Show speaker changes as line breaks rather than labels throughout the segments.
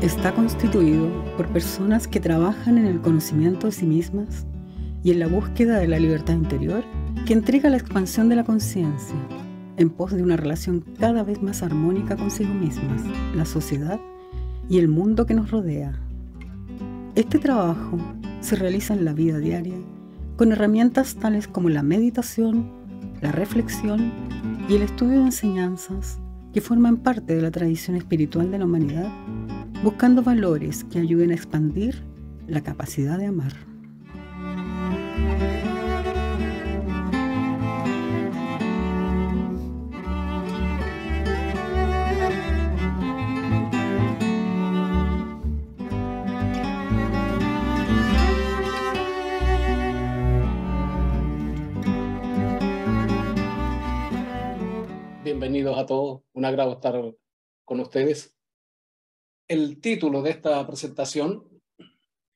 está constituido por personas que trabajan en el conocimiento de sí mismas y en la búsqueda de la libertad interior que entrega la expansión de la conciencia en pos de una relación cada vez más armónica consigo mismas, la sociedad y el mundo que nos rodea. Este trabajo se realiza en la vida diaria con herramientas tales como la meditación, la reflexión y el estudio de enseñanzas que forman parte de la tradición espiritual de la humanidad, buscando valores que ayuden a expandir la capacidad de amar.
Bienvenidos a todos, un agrado estar con ustedes. El título de esta presentación,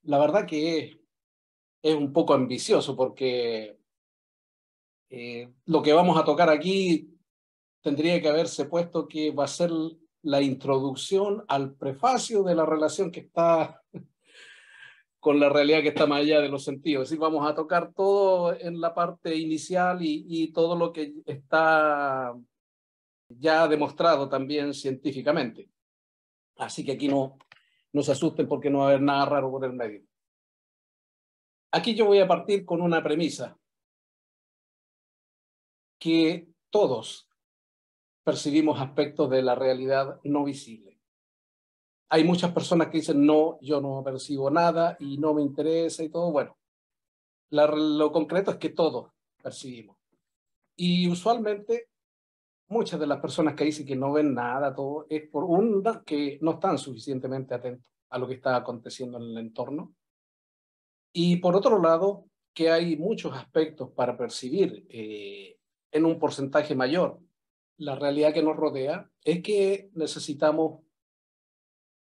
la verdad que es un poco ambicioso porque lo que vamos a tocar aquí tendría que haberse puesto que va a ser la introducción al prefacio de la relación que está con la realidad que está más allá de los sentidos. Y vamos a tocar todo en la parte inicial y todo lo que está ya demostrado también científicamente. Así que aquí no se asusten porque no va a haber nada raro por el medio. Aquí yo voy a partir con una premisa, que todos percibimos aspectos de la realidad no visible. Hay muchas personas que dicen, no, yo no percibo nada y no me interesa y todo. Bueno, lo concreto es que todos percibimos. Y usualmente muchas de las personas que dicen que no ven nada, todo, es por una que no están suficientemente atentos a lo que está aconteciendo en el entorno. Y por otro lado, que hay muchos aspectos para percibir en un porcentaje mayor la realidad que nos rodea, es que necesitamos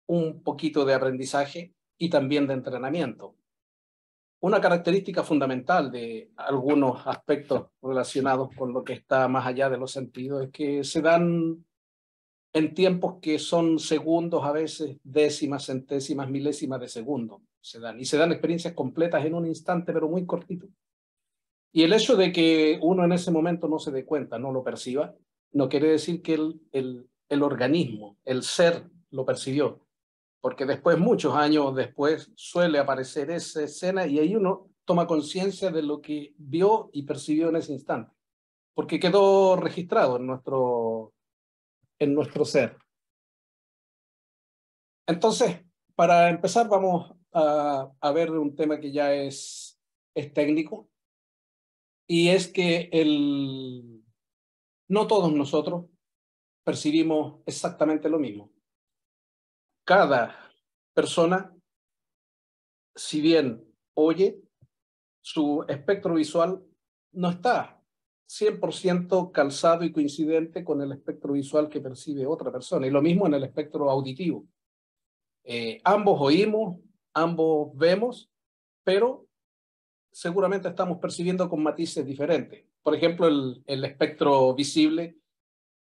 un poquito de aprendizaje y también de entrenamiento. Una característica fundamental de algunos aspectos relacionados con lo que está más allá de los sentidos es que se dan en tiempos que son segundos, a veces décimas, centésimas, milésimas de segundo. Se dan experiencias completas en un instante, pero muy cortito. Y el hecho de que uno en ese momento no se dé cuenta, no lo perciba, no quiere decir que el organismo, el ser, lo percibió. Porque después, muchos años después, suele aparecer esa escena y ahí uno toma conciencia de lo que vio y percibió en ese instante. Porque quedó registrado en nuestro ser. Entonces, para empezar, vamos a ver un tema que ya es técnico, y es que no todos nosotros percibimos exactamente lo mismo. Cada persona, si bien oye, su espectro visual no está 100% calzado y coincidente con el espectro visual que percibe otra persona, y lo mismo en el espectro auditivo. Ambos oímos, ambos vemos, pero seguramente estamos percibiendo con matices diferentes. Por ejemplo, el espectro visible,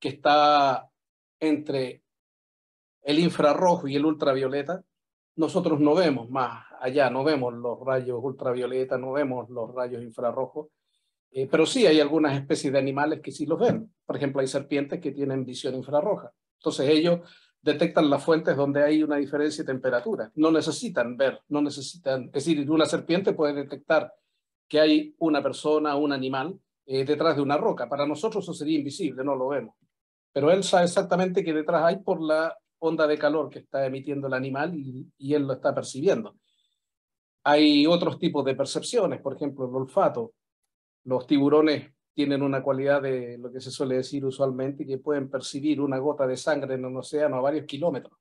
que está entre el infrarrojo y el ultravioleta, nosotros no vemos más allá, no vemos los rayos ultravioleta, no vemos los rayos infrarrojos, pero sí hay algunas especies de animales que sí los ven. Por ejemplo, hay serpientes que tienen visión infrarroja. Entonces ellos detectan las fuentes donde hay una diferencia de temperatura. No necesitan ver, no necesitan, es decir, una serpiente puede detectar que hay una persona, un animal, detrás de una roca. Para nosotros eso sería invisible, no lo vemos. Pero él sabe exactamente que detrás hay por la onda de calor que está emitiendo el animal y él lo está percibiendo. Hay otros tipos de percepciones, por ejemplo, el olfato. Los tiburones tienen una cualidad de lo que se suele decir usualmente, que pueden percibir una gota de sangre en un océano a varios kilómetros,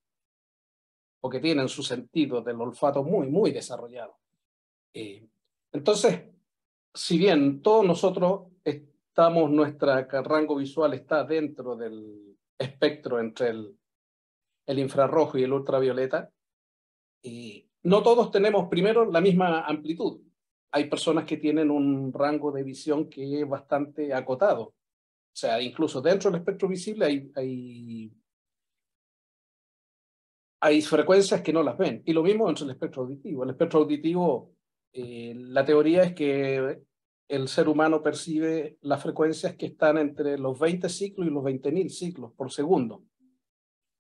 porque tienen su sentido del olfato muy, muy desarrollado. Entonces, si bien todos nosotros estamos, nuestro rango visual está dentro del espectro entre el infrarrojo y el ultravioleta, y no todos tenemos primero la misma amplitud. Hay personas que tienen un rango de visión que es bastante acotado. O sea, incluso dentro del espectro visible hay hay frecuencias que no las ven. Y lo mismo en el espectro auditivo. El espectro auditivo, la teoría es que el ser humano percibe las frecuencias que están entre los 20 ciclos y los 20.000 ciclos por segundo.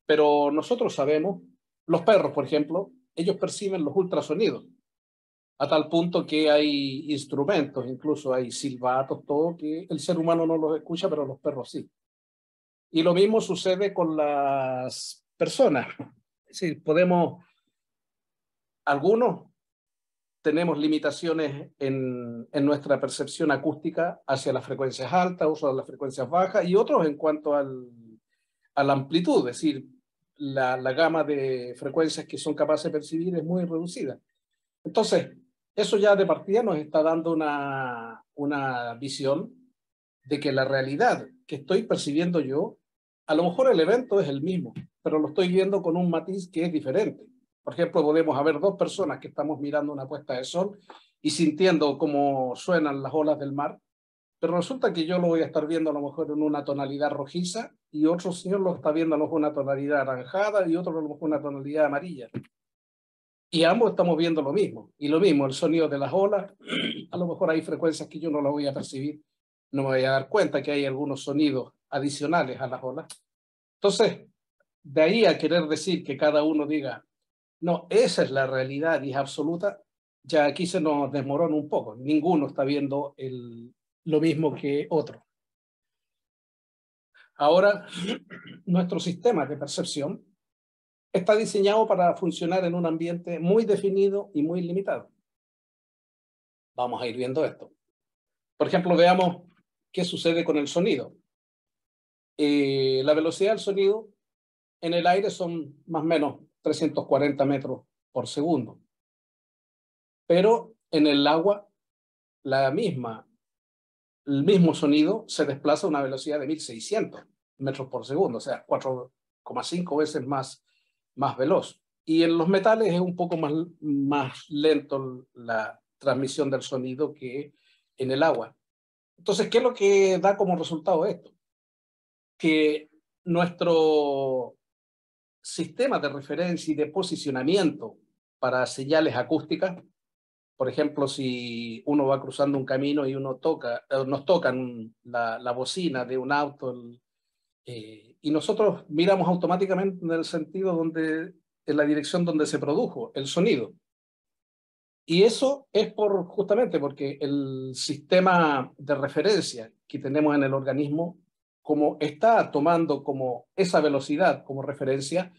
Pero nosotros sabemos, los perros, por ejemplo, ellos perciben los ultrasonidos, a tal punto que hay instrumentos, incluso hay silbatos, todo, que el ser humano no los escucha, pero los perros sí. Y lo mismo sucede con las personas. Es decir, algunos tenemos limitaciones en nuestra percepción acústica hacia las frecuencias altas, uso de las frecuencias bajas, y otros en cuanto a la amplitud, es decir, la gama de frecuencias que son capaces de percibir es muy reducida. Entonces, eso ya de partida nos está dando una visión de que la realidad que estoy percibiendo yo, a lo mejor el evento es el mismo, pero lo estoy viendo con un matiz que es diferente. Por ejemplo, podemos haber dos personas que estamos mirando una puesta de sol y sintiendo cómo suenan las olas del mar, pero resulta que yo lo voy a estar viendo a lo mejor en una tonalidad rojiza y otro señor lo está viendo a lo mejor en una tonalidad anaranjada y otro a lo mejor una tonalidad amarilla. Y ambos estamos viendo lo mismo. Y lo mismo, el sonido de las olas, a lo mejor hay frecuencias que yo no las voy a percibir, no me voy a dar cuenta que hay algunos sonidos adicionales a las olas. Entonces, de ahí a querer decir que cada uno diga, no, esa es la realidad y es absoluta, ya aquí se nos desmorona un poco. Ninguno está viendo lo mismo que otro. Ahora, nuestro sistema de percepción está diseñado para funcionar en un ambiente muy definido y muy limitado. Vamos a ir viendo esto. Por ejemplo, veamos qué sucede con el sonido. La velocidad del sonido en el aire son más o menos 340 metros por segundo. Pero en el agua, el mismo sonido se desplaza a una velocidad de 1.600 metros por segundo, o sea, 4,5 veces más veloz. Y en los metales es un poco más lento la transmisión del sonido que en el agua. Entonces, ¿qué es lo que da como resultado esto? Que nuestro sistema de referencia y de posicionamiento para señales acústicas, por ejemplo, si uno va cruzando un camino y nos tocan la bocina de un auto, y nosotros miramos automáticamente en el sentido en la dirección donde se produjo el sonido. Y eso es justamente porque el sistema de referencia que tenemos en el organismo, como está tomando como esa velocidad como referencia,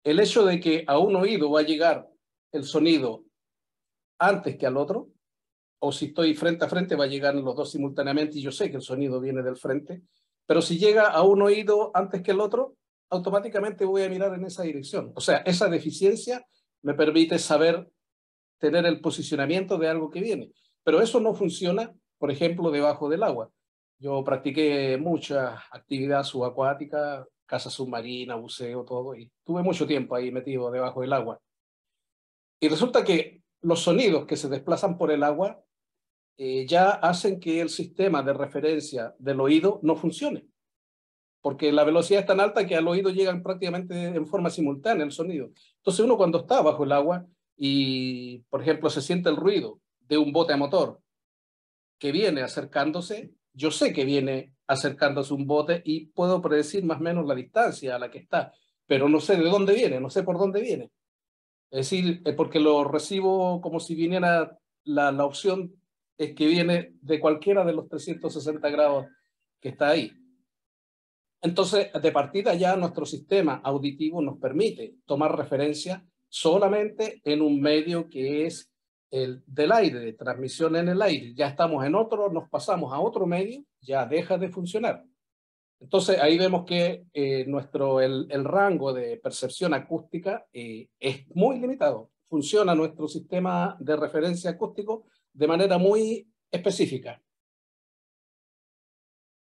el hecho de que a un oído va a llegar el sonido antes que al otro, o si estoy frente a frente va a llegar los dos simultáneamente y yo sé que el sonido viene del frente, pero si llega a un oído antes que el otro, automáticamente voy a mirar en esa dirección. O sea, esa deficiencia me permite tener el posicionamiento de algo que viene. Pero eso no funciona, por ejemplo, debajo del agua. Yo practiqué mucha actividad subacuática, caza submarina, buceo, todo, y tuve mucho tiempo ahí metido debajo del agua. Y resulta que los sonidos que se desplazan por el agua ya hacen que el sistema de referencia del oído no funcione, porque la velocidad es tan alta que al oído llegan prácticamente en forma simultánea el sonido. Entonces uno cuando está bajo el agua y, por ejemplo, se siente el ruido de un bote a motor que viene acercándose, yo sé que viene acercándose un bote y puedo predecir más o menos la distancia a la que está, pero no sé de dónde viene, no sé por dónde viene. Es decir, porque lo recibo como si viniera la opción es que viene de cualquiera de los 360 grados que está ahí. Entonces, de partida ya nuestro sistema auditivo nos permite tomar referencia solamente en un medio que es el del aire, de transmisión en el aire. Ya estamos en otro, nos pasamos a otro medio, ya deja de funcionar. Entonces, ahí vemos que el rango de percepción acústica es muy limitado. Funciona nuestro sistema de referencia acústico de manera muy específica.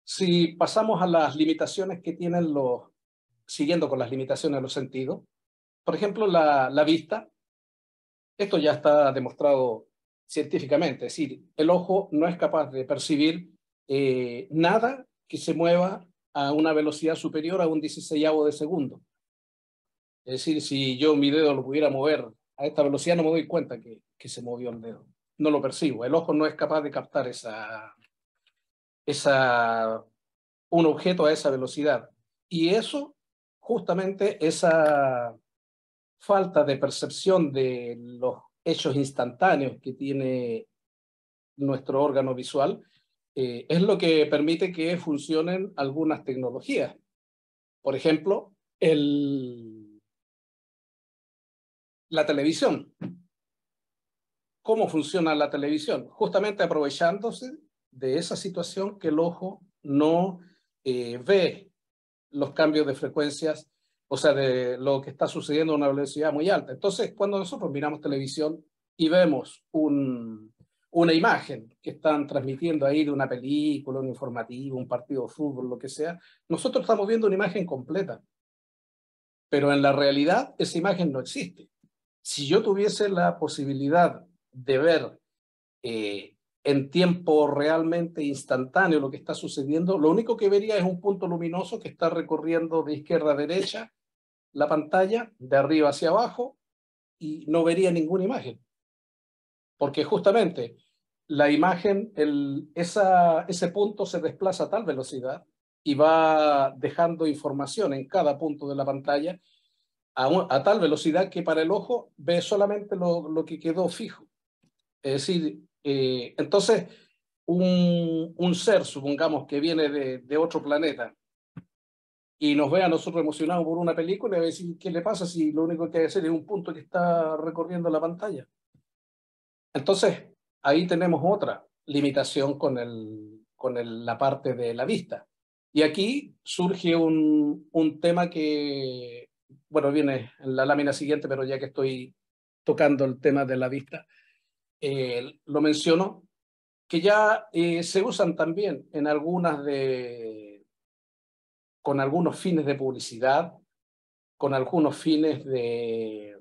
Si pasamos a las limitaciones que tienen siguiendo con las limitaciones de los sentidos, por ejemplo, la vista, esto ya está demostrado científicamente, es decir, el ojo no es capaz de percibir nada que se mueva a una velocidad superior a un 16avo de segundo. Es decir, si yo mi dedo lo pudiera mover a esta velocidad, no me doy cuenta que se movió el dedo. No lo percibo. El ojo no es capaz de captar un objeto a esa velocidad. Y eso, justamente, esa falta de percepción de los hechos instantáneos que tiene nuestro órgano visual, es lo que permite que funcionen algunas tecnologías. Por ejemplo, la televisión. ¿Cómo funciona la televisión? Justamente aprovechándose de esa situación que el ojo no ve los cambios de frecuencias, o sea, de lo que está sucediendo a una velocidad muy alta. Entonces, cuando nosotros miramos televisión y vemos una imagen que están transmitiendo ahí de una película, un informativo, un partido de fútbol, lo que sea, nosotros estamos viendo una imagen completa, pero en la realidad esa imagen no existe. Si yo tuviese la posibilidad de ver en tiempo realmente instantáneo lo que está sucediendo, lo único que vería es un punto luminoso que está recorriendo de izquierda a derecha la pantalla, de arriba hacia abajo, y no vería ninguna imagen. Porque justamente la imagen, ese punto se desplaza a tal velocidad y va dejando información en cada punto de la pantalla a tal velocidad que para el ojo ve solamente lo que quedó fijo. Es decir, entonces un ser, supongamos, que viene de otro planeta y nos ve a nosotros emocionados por una película, y va a decir, ¿qué le pasa si lo único que hay que hacer es un punto que está recorriendo la pantalla? Entonces, ahí tenemos otra limitación con la parte de la vista. Y aquí surge un tema que, bueno, viene en la lámina siguiente, pero ya que estoy tocando el tema de la vista, lo menciono, que ya se usan también en con algunos fines de publicidad, con algunos fines de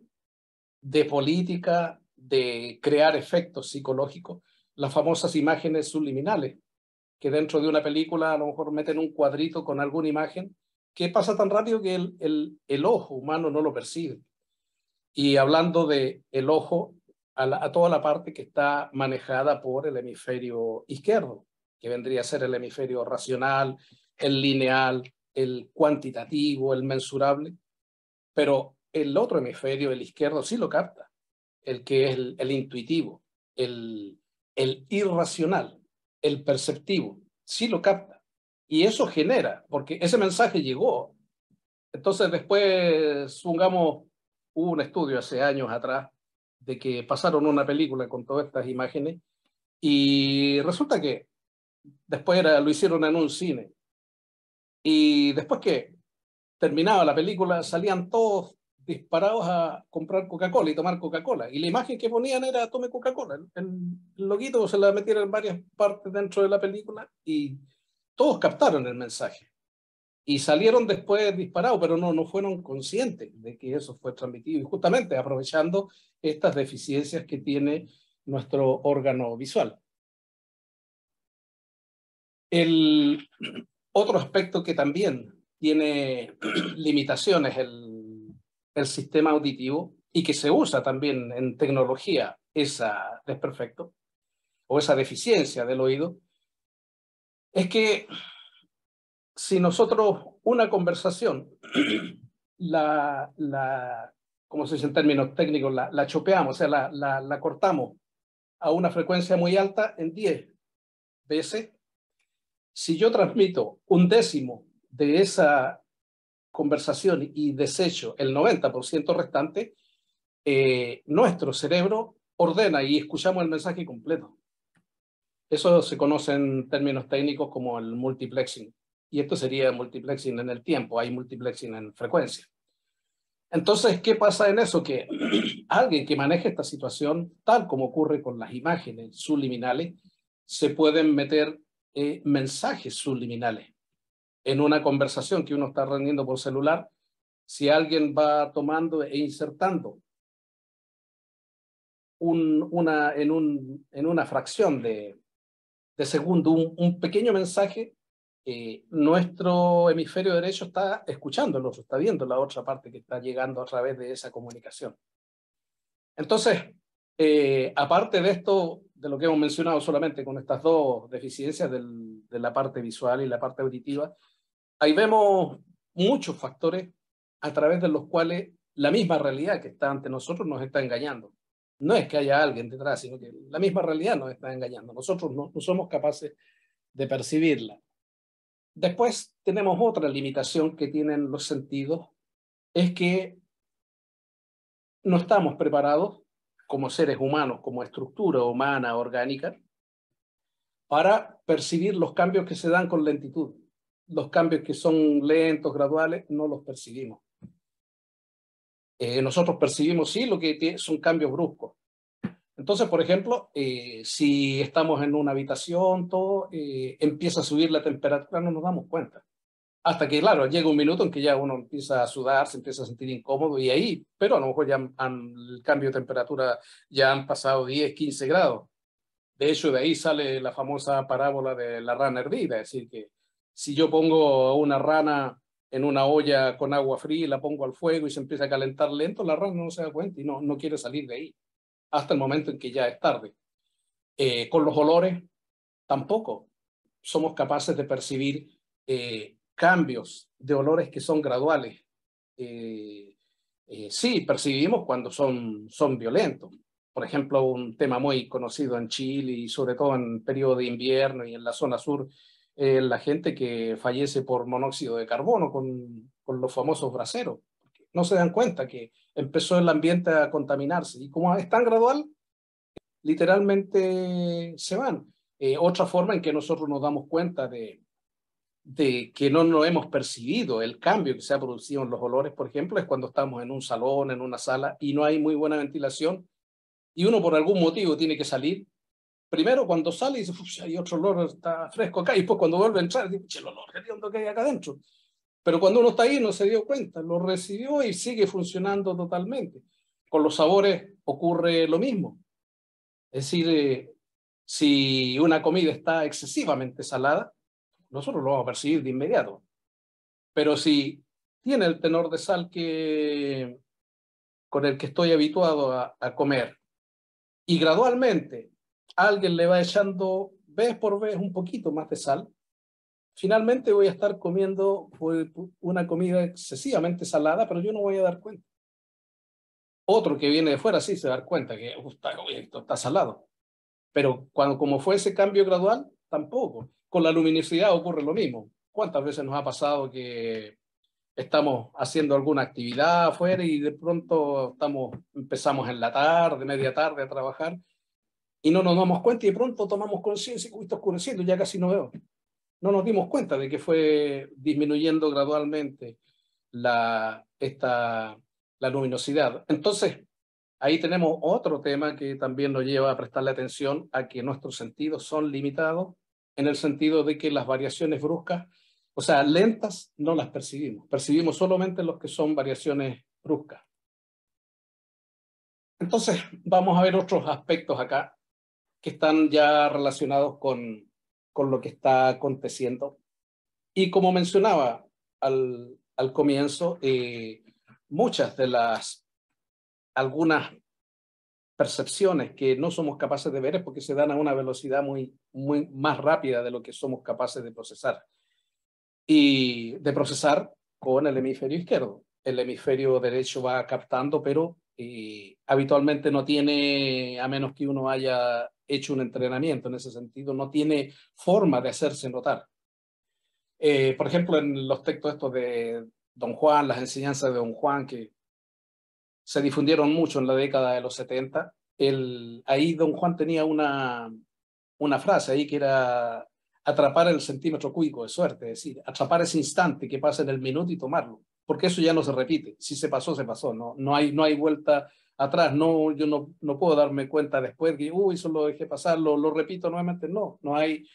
política, de crear efectos psicológicos, las famosas imágenes subliminales, que dentro de una película a lo mejor meten un cuadrito con alguna imagen que pasa tan rápido que el ojo humano no lo percibe. Y hablando de el ojo, a toda la parte que está manejada por el hemisferio izquierdo, que vendría a ser el hemisferio racional, el lineal, el cuantitativo, el mensurable, pero el otro hemisferio, el izquierdo, sí lo capta, el que es el intuitivo, el irracional, el perceptivo, sí lo capta. Y eso genera, porque ese mensaje llegó. Entonces después, supongamos, hubo un estudio hace años atrás de que pasaron una película con todas estas imágenes y resulta que después lo hicieron en un cine. Y después que terminaba la película, salían todos disparados a comprar Coca-Cola y tomar Coca-Cola. Y la imagen que ponían era tome Coca-Cola. El loguito se la metieron en varias partes dentro de la película y todos captaron el mensaje. Y salieron después disparados, pero no fueron conscientes de que eso fue transmitido. Y justamente aprovechando estas deficiencias que tiene nuestro órgano visual. El otro aspecto que también tiene limitaciones el sistema auditivo y que se usa también en tecnología, esa desperfecto o esa deficiencia del oído, es que si nosotros una conversación, como se dice en términos técnicos, la chopeamos, o sea, la cortamos a una frecuencia muy alta en 10 veces, si yo transmito un décimo de esa conversación y desecho el 90% restante, nuestro cerebro ordena y escuchamos el mensaje completo. Eso se conoce en términos técnicos como el multiplexing. Y esto sería multiplexing en el tiempo, hay multiplexing en frecuencia. Entonces, ¿qué pasa en eso? Que alguien que maneje esta situación, tal como ocurre con las imágenes subliminales, se pueden meter mensajes subliminales en una conversación que uno está rendiendo por celular. Si alguien va tomando e insertando en una fracción de segundo un pequeño mensaje, nuestro hemisferio derecho está escuchando el otro, está viendo la otra parte que está llegando a través de esa comunicación. Entonces, aparte de esto, de lo que hemos mencionado solamente con estas dos deficiencias de la parte visual y la parte auditiva, ahí vemos muchos factores a través de los cuales la misma realidad que está ante nosotros nos está engañando. No es que haya alguien detrás, sino que la misma realidad nos está engañando. Nosotros no somos capaces de percibirla. Después tenemos otra limitación que tienen los sentidos, es que no estamos preparados como seres humanos, como estructura humana orgánica, para percibir los cambios que se dan con lentitud. Los cambios que son lentos, graduales, no los percibimos. Nosotros percibimos, sí, lo que son cambios bruscos. Entonces, por ejemplo, si estamos en una habitación, todo empieza a subir la temperatura, no nos damos cuenta. Hasta que, claro, llega un minuto en que ya uno empieza a sudar, se empieza a sentir incómodo y ahí, pero a lo mejor ya el cambio de temperatura ya han pasado 10, 15 grados. De hecho, de ahí sale la famosa parábola de la rana hervida, es decir, que si yo pongo una rana en una olla con agua fría y la pongo al fuego y se empieza a calentar lento, la rana no se da cuenta y no quiere salir de ahí, hasta el momento en que ya es tarde. Con los olores, tampoco somos capaces de percibir cambios de olores que son graduales. Sí, percibimos cuando son violentos. Por ejemplo, un tema muy conocido en Chile y sobre todo en periodo de invierno y en la zona sur, la gente que fallece por monóxido de carbono con los famosos braseros. No se dan cuenta que empezó el ambiente a contaminarse y como es tan gradual, literalmente se van. Otra forma en que nosotros nos damos cuenta de que no hemos percibido el cambio que se ha producido en los olores, por ejemplo, es cuando estamos en un salón, en una sala y no hay muy buena ventilación y uno por algún motivo tiene que salir. Primero cuando sale dice, hay otro olor, está fresco acá, y después cuando vuelve a entrar dice, el olor que hay acá adentro. Pero cuando uno está ahí no se dio cuenta, lo recibió y sigue funcionando totalmente. Con los sabores ocurre lo mismo. Es decir, si una comida está excesivamente salada, nosotros lo vamos a percibir de inmediato. Pero si tiene el tenor de sal con el que estoy habituado a comer y gradualmente alguien le va echando vez por vez un poquito más de sal, finalmente voy a estar comiendo una comida excesivamente salada, pero yo no voy a dar cuenta. Otro que viene de fuera sí se va a dar cuenta que esto está salado. Pero como fue ese cambio gradual, tampoco. Con la luminosidad ocurre lo mismo. ¿Cuántas veces nos ha pasado que estamos haciendo alguna actividad afuera y de pronto empezamos en la tarde, media tarde a trabajar y no nos damos cuenta y de pronto tomamos conciencia y está oscureciendo, ya casi no veo. No nos dimos cuenta de que fue disminuyendo gradualmente la luminosidad. Entonces, ahí tenemos otro tema que también nos lleva a prestarle atención a que nuestros sentidos son limitados en el sentido de que las variaciones bruscas, o sea, lentas, no las percibimos. Percibimos solamente los que son variaciones bruscas. Entonces, vamos a ver otros aspectos acá que están ya relacionados con lo que está aconteciendo. Y como mencionaba al comienzo, muchas de algunas percepciones que no somos capaces de ver es porque se dan a una velocidad muy más rápida de lo que somos capaces de procesar. Y de procesar con el hemisferio izquierdo. El hemisferio derecho va captando, pero habitualmente no tiene, a menos que uno haya hecho un entrenamiento en ese sentido, no tiene forma de hacerse notar. Por ejemplo, en los textos estos de Don Juan, las enseñanzas de Don Juan, que se difundieron mucho en la década de los 70, ahí Don Juan tenía una frase ahí que era atrapar el centímetro cúbico de suerte, es decir, atrapar ese instante que pasa en el minuto y tomarlo, porque eso ya no se repite. Si se pasó, se pasó, no hay vuelta atrás. Yo no puedo darme cuenta después que, eso lo dejé pasar, lo repito nuevamente. No hay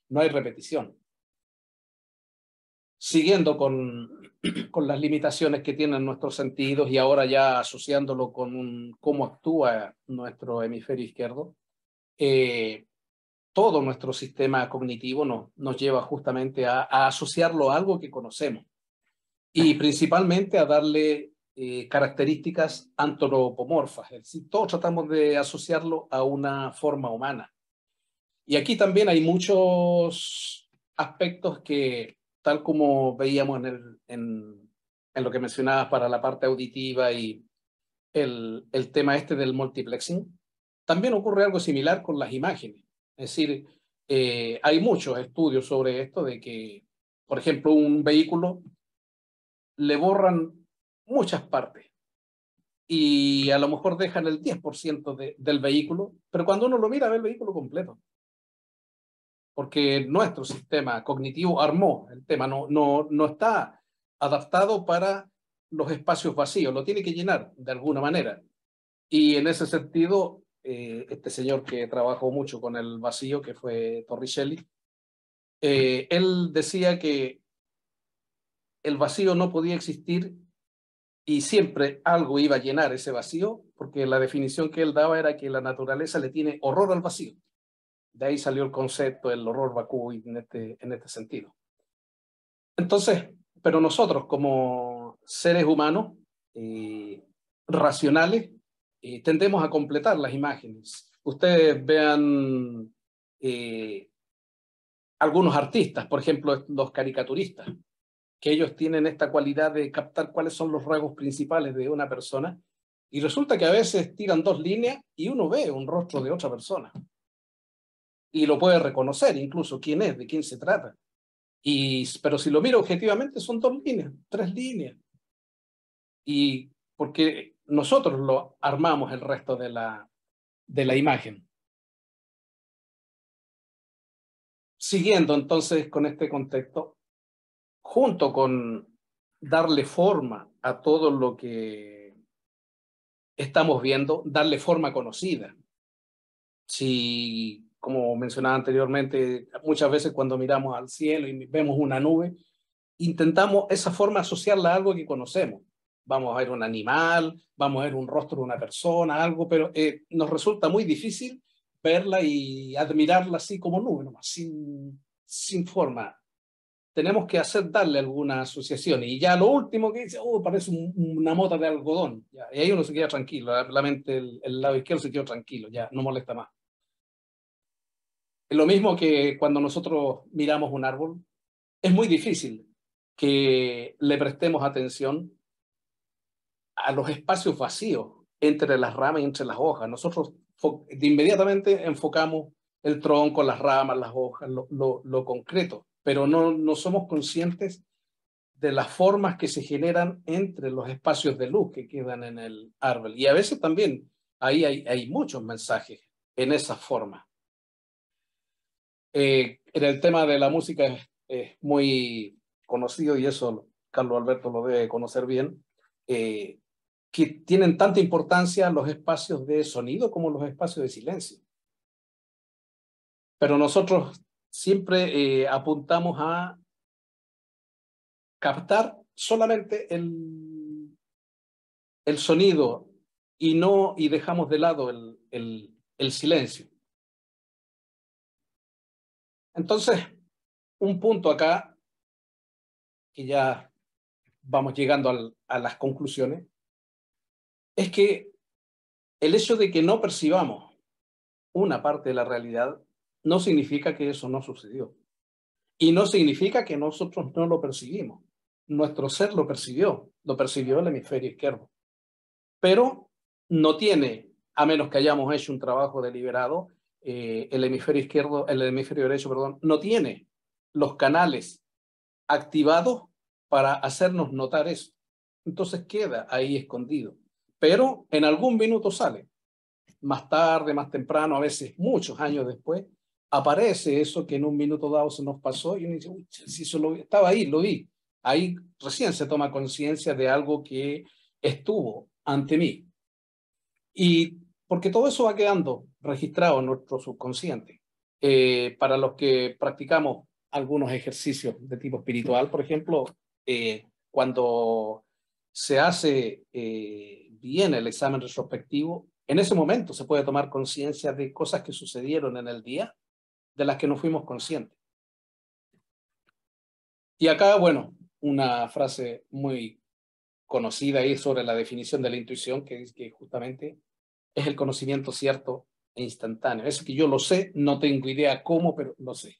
repetición. Siguiendo con las limitaciones que tienen nuestros sentidos y ahora ya asociándolo con cómo actúa nuestro hemisferio izquierdo, todo nuestro sistema cognitivo nos lleva justamente a asociarlo a algo que conocemos y principalmente a darle características antropomorfas. Es decir, todos tratamos de asociarlo a una forma humana. Y aquí también hay muchos aspectos que, tal como veíamos en lo que mencionabas para la parte auditiva y el tema este del multiplexing, también ocurre algo similar con las imágenes. Es decir, hay muchos estudios sobre esto de que, por ejemplo, un vehículo le borran muchas partes y a lo mejor dejan el 10% del vehículo, pero cuando uno lo mira ve el vehículo completo. Porque nuestro sistema cognitivo armó el tema, no está adaptado para los espacios vacíos, lo tiene que llenar de alguna manera. Y en ese sentido, este señor que trabajó mucho con el vacío, que fue Torricelli, él decía que el vacío no podía existir y siempre algo iba a llenar ese vacío, porque la definición que él daba era que la naturaleza le tiene horror al vacío. De ahí salió el concepto del horror vacui en este sentido. Entonces, pero nosotros como seres humanos racionales, tendemos a completar las imágenes. Ustedes vean algunos artistas, por ejemplo, los caricaturistas, que ellos tienen esta cualidad de captar cuáles son los rasgos principales de una persona, y resulta que a veces tiran dos líneas y uno ve un rostro de otra persona. Y lo puede reconocer incluso quién es, de quién se trata. Pero si lo mira objetivamente son dos líneas, tres líneas. Y porque nosotros lo armamos el resto de la imagen. Siguiendo entonces con este contexto, junto con darle forma a todo lo que estamos viendo, darle forma conocida. Si, como mencionaba anteriormente, muchas veces cuando miramos al cielo y vemos una nube, intentamos esa forma asociarla a algo que conocemos. Vamos a ver un animal, vamos a ver un rostro de una persona, algo, pero nos resulta muy difícil verla y admirarla así como nube, nomás, sin forma. Tenemos que darle alguna asociación. Y ya lo último que dice, parece una mota de algodón. Ya, y ahí uno se queda tranquilo, la mente, el lado izquierdo se quedó tranquilo, ya no molesta más. Es lo mismo que cuando nosotros miramos un árbol, es muy difícil que le prestemos atención a los espacios vacíos entre las ramas y entre las hojas. Nosotros de inmediatamente enfocamos el tronco, las ramas, las hojas, lo concreto, pero no somos conscientes de las formas que se generan entre los espacios de luz que quedan en el árbol. Y a veces también ahí hay muchos mensajes en esa forma. En el tema de la música es muy conocido, y eso Carlos Alberto lo debe conocer bien, que tienen tanta importancia los espacios de sonido como los espacios de silencio. Pero nosotros siempre apuntamos a captar solamente el sonido y dejamos de lado el silencio. Entonces, un punto acá, que ya vamos llegando a las conclusiones, es que el hecho de que no percibamos una parte de la realidad no significa que eso no sucedió. Y no significa que nosotros no lo percibimos. Nuestro ser lo percibió el hemisferio izquierdo. Pero no tiene, a menos que hayamos hecho un trabajo deliberado, el hemisferio derecho, perdón, no tiene los canales activados para hacernos notar eso. Entonces queda ahí escondido. Pero en algún minuto sale. Más tarde, más temprano, a veces muchos años después, aparece eso que en un minuto dado se nos pasó y uno dice, uy, si eso estaba ahí, lo vi. Ahí recién se toma conciencia de algo que estuvo ante mí. Y porque todo eso va quedando registrado en nuestro subconsciente. Para los que practicamos algunos ejercicios de tipo espiritual, por ejemplo, cuando se hace bien el examen retrospectivo, en ese momento se puede tomar conciencia de cosas que sucedieron en el día de las que no fuimos conscientes. Y acá, bueno, una frase muy conocida ahí sobre la definición de la intuición, que dice que justamente es el conocimiento cierto e instantáneo. Es que yo lo sé, no tengo idea cómo, pero lo sé.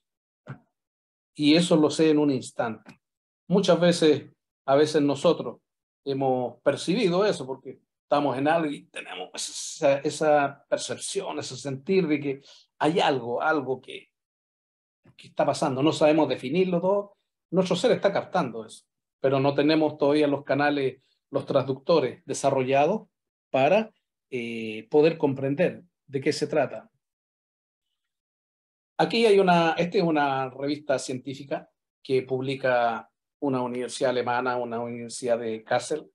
Y eso lo sé en un instante. Muchas veces, a veces nosotros hemos percibido eso porque estamos en algo y tenemos esa percepción, ese sentir de que hay algo que está pasando. No sabemos definirlo todo. Nuestro ser está captando eso, pero no tenemos todavía los canales, los transductores desarrollados para poder comprender de qué se trata. Aquí hay esta es una revista científica que publica una universidad alemana, una universidad de Kassel,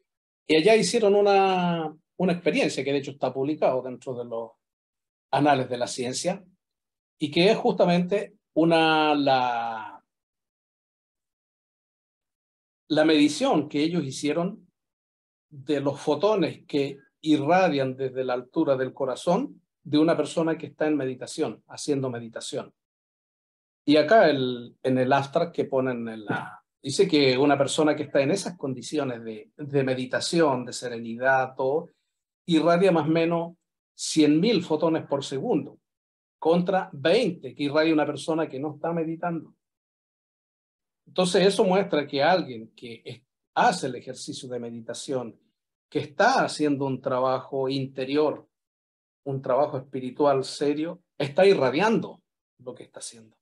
y allá hicieron una experiencia que de hecho está publicado dentro de los anales de la ciencia, y que es justamente la medición que ellos hicieron de los fotones que irradian desde la altura del corazón de una persona que está en meditación, haciendo meditación. Y acá en el abstract que ponen dice que una persona que está en esas condiciones de meditación, de serenidad, todo, irradia más o menos 100.000 fotones por segundo, contra 20 que irradia una persona que no está meditando. Entonces eso muestra que alguien que hace el ejercicio de meditación, que está haciendo un trabajo interior, un trabajo espiritual serio, está irradiando lo que está haciendo.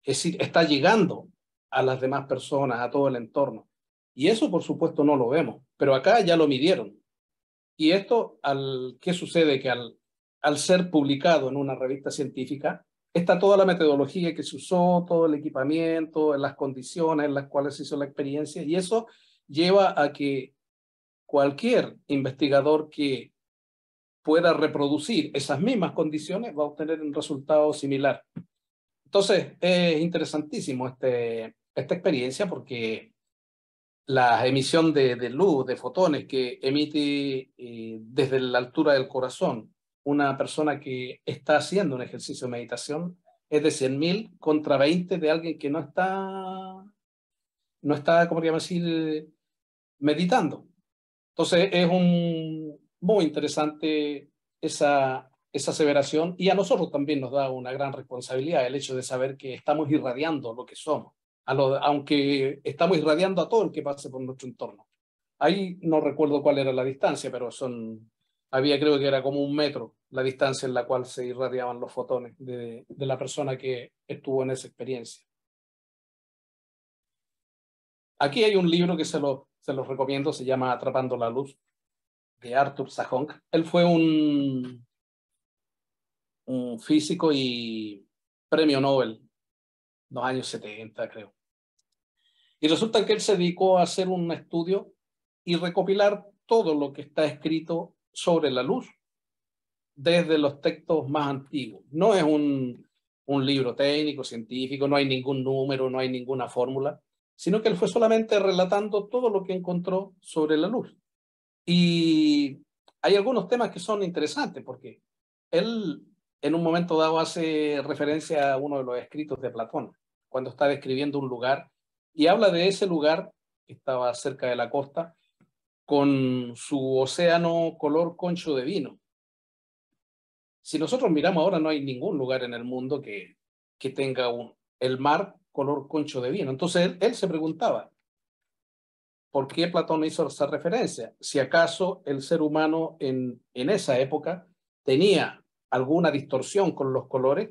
Es decir, está llegando a las demás personas, a todo el entorno. Y eso, por supuesto, no lo vemos, pero acá ya lo midieron. Y esto, ¿qué sucede? Que al ser publicado en una revista científica, está toda la metodología que se usó, todo el equipamiento, las condiciones en las cuales se hizo la experiencia, y eso lleva a que cualquier investigador que pueda reproducir esas mismas condiciones va a obtener un resultado similar. Entonces, es interesantísimo esta experiencia porque la emisión de luz, de fotones que emite desde la altura del corazón una persona que está haciendo un ejercicio de meditación es de 100.000 contra 20 de alguien que no está, ¿cómo podríamos decir?, meditando. Entonces, es muy interesante esa aseveración, y a nosotros también nos da una gran responsabilidad el hecho de saber que estamos irradiando lo que somos, aunque estamos irradiando a todo el que pase por nuestro entorno. Ahí no recuerdo cuál era la distancia, pero había, creo que era como 1 metro la distancia en la cual se irradiaban los fotones de la persona que estuvo en esa experiencia. Aquí hay un libro que se los recomiendo, se llama Atrapando la Luz, de Arthur Sajonc. Él fue un físico y premio Nobel en los años 70, creo. Y resulta que él se dedicó a hacer un estudio y recopilar todo lo que está escrito sobre la luz desde los textos más antiguos. No es un libro técnico, científico, no hay ningún número, no hay ninguna fórmula, sino que él fue solamente relatando todo lo que encontró sobre la luz. Y hay algunos temas que son interesantes porque él en un momento dado hace referencia a uno de los escritos de Platón, cuando está describiendo un lugar y habla de ese lugar que estaba cerca de la costa con su océano color concho de vino. Si nosotros miramos ahora, no hay ningún lugar en el mundo que tenga el mar color concho de vino. Entonces él se preguntaba, ¿por qué Platón hizo esa referencia? Si acaso el ser humano en esa época tenía alguna distorsión con los colores,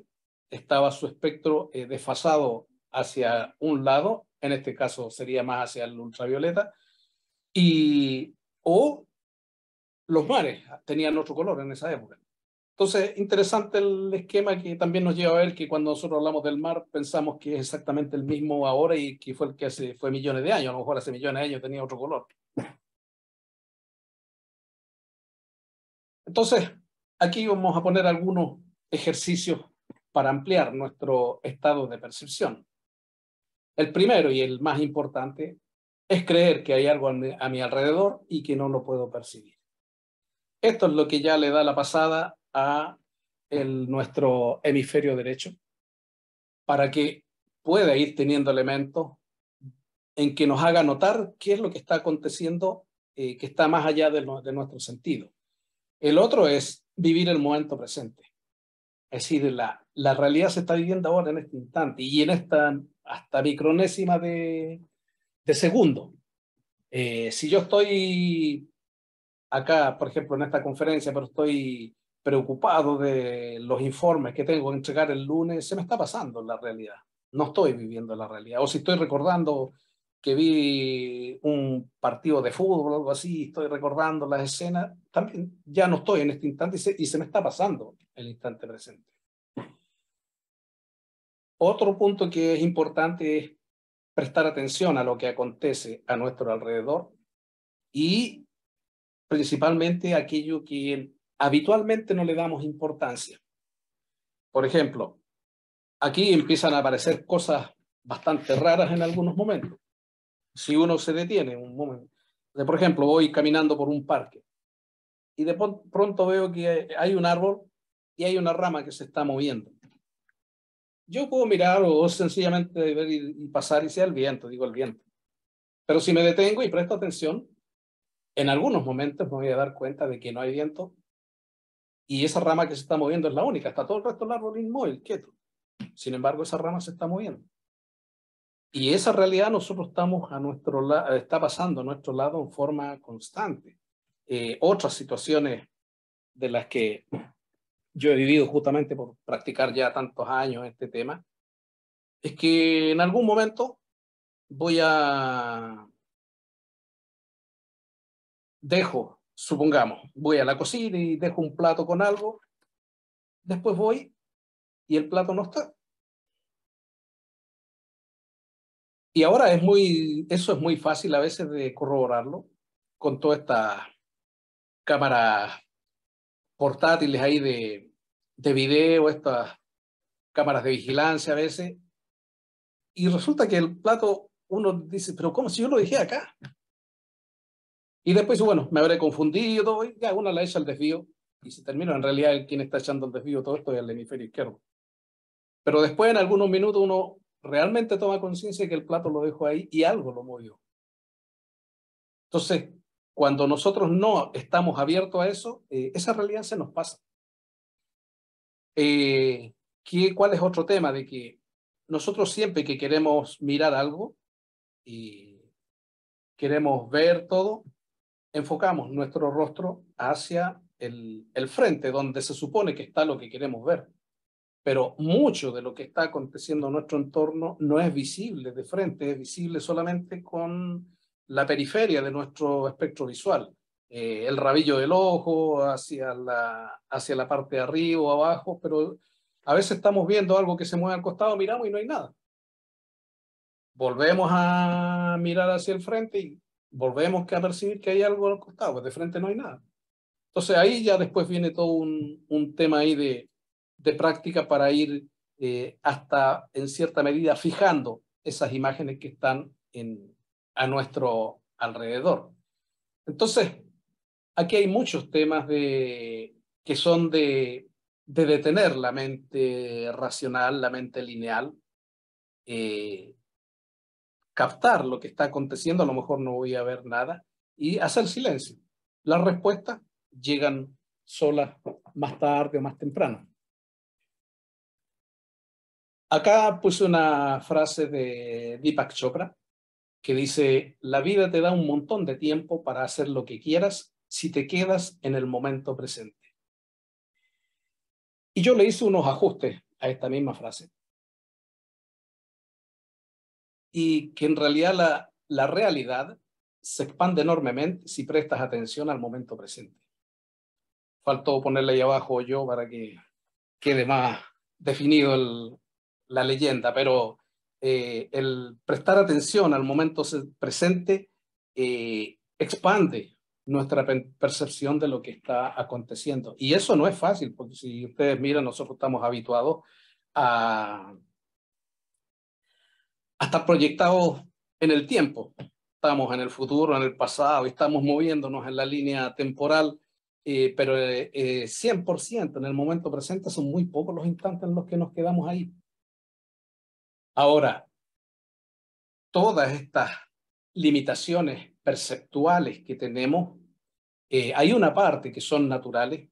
estaba su espectro desfasado hacia un lado, en este caso sería más hacia el ultravioleta, o los mares tenían otro color en esa época. Entonces, interesante el esquema que también nos lleva a ver que cuando nosotros hablamos del mar pensamos que es exactamente el mismo ahora y que fue el que fue millones de años. A lo mejor hace millones de años tenía otro color. Entonces, aquí vamos a poner algunos ejercicios para ampliar nuestro estado de percepción. El primero y el más importante es creer que hay algo a mi alrededor y que no lo puedo percibir. Esto es lo que ya le da la pasada a nuestro hemisferio derecho. para que pueda ir teniendo elementos en que nos haga notar qué es lo que está aconteciendo, que está más allá de nuestro sentido. El otro es vivir el momento presente. Es decir, la realidad se está viviendo ahora en este instante y en esta hasta micronésima de segundo. Si yo estoy acá, por ejemplo, en esta conferencia, pero estoy preocupado de los informes que tengo que entregar el lunes, se me está pasando la realidad. No estoy viviendo la realidad. O si estoy recordando que vi un partido de fútbol o algo así, estoy recordando las escenas, también ya no estoy en este instante y se me está pasando el instante presente. Otro punto que es importante es prestar atención a lo que acontece a nuestro alrededor y principalmente aquello que habitualmente no le damos importancia. Por ejemplo, aquí empiezan a aparecer cosas bastante raras en algunos momentos. Si uno se detiene un momento, por ejemplo, voy caminando por un parque y de pronto veo que hay un árbol y hay una rama que se está moviendo. Yo puedo mirar o sencillamente ver y pasar y sea el viento, digo el viento. Pero si me detengo y presto atención, en algunos momentos me voy a dar cuenta de que no hay viento y esa rama que se está moviendo es la única. Está todo el resto del árbol inmóvil, quieto. Sin embargo, esa rama se está moviendo. Y esa realidad nosotros estamos a nuestro lado, está pasando a nuestro lado en forma constante. Otras situaciones de las que yo he vivido justamente por practicar ya tantos años este tema, es que en algún momento supongamos, voy a la cocina y dejo un plato con algo, después voy y el plato no está. Y ahora eso es muy fácil a veces de corroborarlo con todas estas cámaras portátiles ahí de video, estas cámaras de vigilancia a veces, y resulta que el plato uno dice, pero ¿cómo si yo lo dejé acá? Y después, bueno, me habré confundido, y ya uno le echa el desvío, y se termina en realidad quien está echando el desvío todo esto es el hemisferio izquierdo. Pero después en algunos minutos uno realmente toma conciencia de que el plato lo dejó ahí y algo lo movió. Entonces, cuando nosotros no estamos abiertos a eso, esa realidad se nos pasa. ¿Cuál es otro tema? De que nosotros siempre que queremos mirar algo y queremos ver todo, enfocamos nuestro rostro hacia el frente, donde se supone que está lo que queremos ver. Pero mucho de lo que está aconteciendo en nuestro entorno no es visible de frente, es visible solamente con la periferia de nuestro espectro visual. El rabillo del ojo hacia la parte de arriba o abajo, pero a veces estamos viendo algo que se mueve al costado, miramos y no hay nada. Volvemos a mirar hacia el frente y volvemos a percibir que hay algo al costado, pues de frente no hay nada. Entonces ahí ya después viene todo un tema ahí de práctica para ir hasta en cierta medida fijando esas imágenes que están a nuestro alrededor. Entonces, aquí hay muchos temas que son de detener la mente racional, la mente lineal, captar lo que está aconteciendo, a lo mejor no voy a ver nada, y hacer silencio. Las respuestas llegan solas más tarde o más temprano. Acá puse una frase de Deepak Chopra que dice, la vida te da un montón de tiempo para hacer lo que quieras si te quedas en el momento presente. Y yo le hice unos ajustes a esta misma frase. Y que en realidad la realidad se expande enormemente si prestas atención al momento presente. Faltó ponerle ahí abajo yo para que quede más definido la leyenda, pero el prestar atención al momento presente expande nuestra percepción de lo que está aconteciendo. Y eso no es fácil, porque si ustedes miran, nosotros estamos habituados a estar proyectados en el tiempo. Estamos en el futuro, en el pasado, y estamos moviéndonos en la línea temporal, pero 100% en el momento presente son muy pocos los instantes en los que nos quedamos ahí. Ahora, todas estas limitaciones perceptuales que tenemos, hay una parte que son naturales,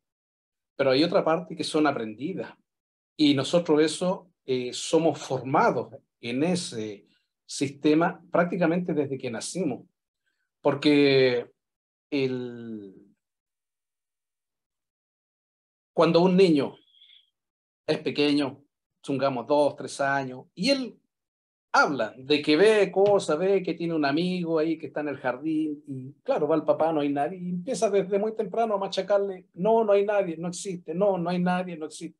pero hay otra parte que son aprendidas. Y nosotros eso somos formados en ese sistema prácticamente desde que nacimos. Porque cuando un niño es pequeño, supongamos 2, 3 años, y él habla de que ve cosas, ve que tiene un amigo ahí que está en el jardín, y claro, va el papá, no hay nadie, y empieza desde muy temprano a machacarle, no, no hay nadie, no existe, no, no hay nadie, no existe.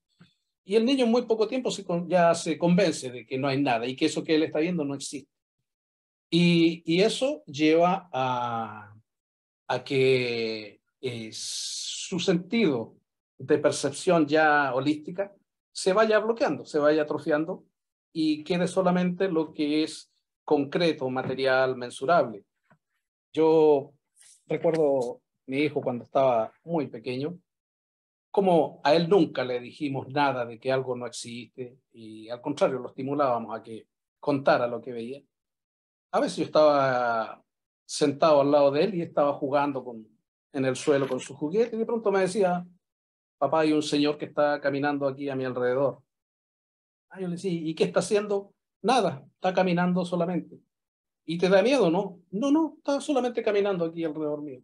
Y el niño en muy poco tiempo ya se convence de que no hay nada y que eso que él está viendo no existe. Y eso lleva a que su sentido de percepción ya holística se vaya bloqueando, se vaya atrofiando y quede solamente lo que es concreto, material, mensurable. Yo recuerdo mi hijo cuando estaba muy pequeño, como a él nunca le dijimos nada de que algo no existe y al contrario lo estimulábamos a que contara lo que veía. A veces yo estaba sentado al lado de él y estaba jugando en el suelo con su juguete y de pronto me decía, papá, hay un señor que está caminando aquí a mi alrededor. Yo le decía, ¿y qué está haciendo? Nada, está caminando solamente. ¿Y te da miedo, no? No, no, está solamente caminando aquí alrededor mío.